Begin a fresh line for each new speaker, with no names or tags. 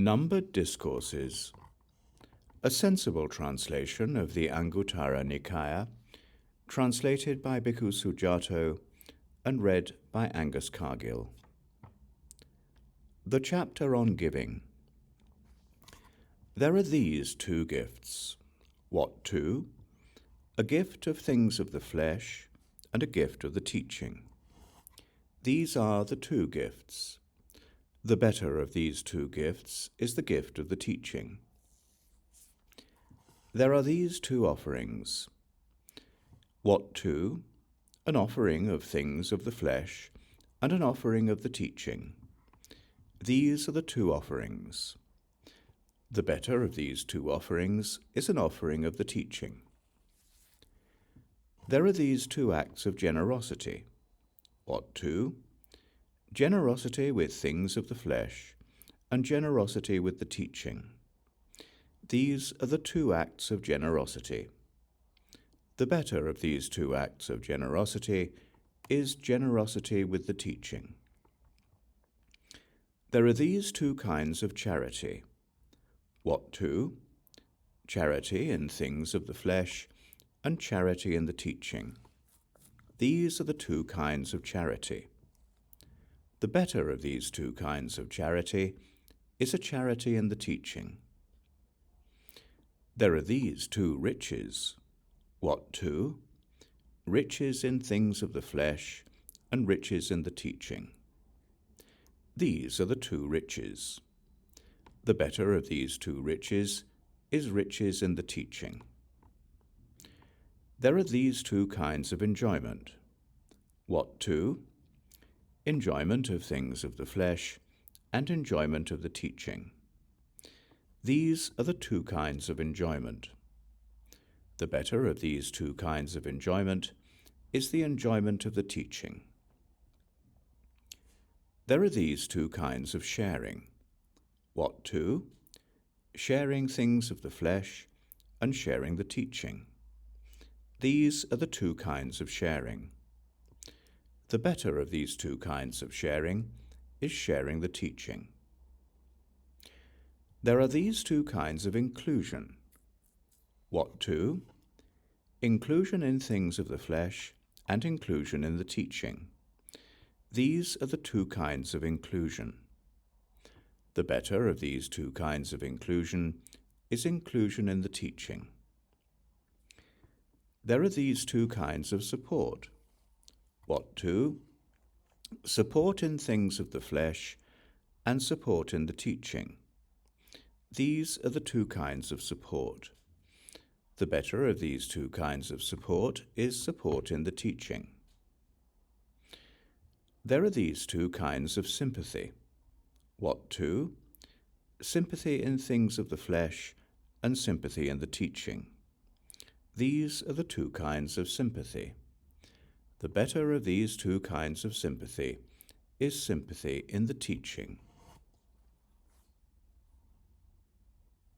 Numbered Discourses, a sensible translation of the Aṅguttara Nikāya, translated by Bhikkhu Sujato and read by Angus Cargill. The chapter on giving. There are these two gifts. What two? A gift of things of the flesh and a gift of the teaching. These are the two gifts. The better of these two gifts is the gift of the teaching. There are these two offerings. What two? An offering of things of the flesh and an offering of the teaching. These are the two offerings. The better of these two offerings is an offering of the teaching. There are these two acts of generosity. What two? Generosity with things of the flesh, and generosity with the teaching. These are the two acts of generosity. The better of these two acts of generosity is generosity with the teaching. There are these two kinds of charity. What two? Charity in things of the flesh, and charity in the teaching. These are the two kinds of charity. The better of these two kinds of charity is a charity in the teaching. There are these two riches. What two? Riches in things of the flesh and riches in the teaching. These are the two riches. The better of these two riches is riches in the teaching. There are these two kinds of enjoyment. What two? Enjoyment of things of the flesh and enjoyment of the teaching. These are the two kinds of enjoyment. The better of these two kinds of enjoyment is the enjoyment of the teaching. There are these two kinds of sharing. What two? Sharing things of the flesh and sharing the teaching. These are the two kinds of sharing. The better of these two kinds of sharing is sharing the teaching. There are these two kinds of inclusion. What two? Inclusion in things of the flesh and inclusion in the teaching. These are the two kinds of inclusion. The better of these two kinds of inclusion is inclusion in the teaching. There are these two kinds of support. What two? Support in things of the flesh and support in the teaching. These are the two kinds of support. The better of these two kinds of support is support in the teaching. There are these two kinds of sympathy. What two? Sympathy in things of the flesh and sympathy in the teaching. These are the two kinds of sympathy. The better of these two kinds of sympathy is sympathy in the teaching.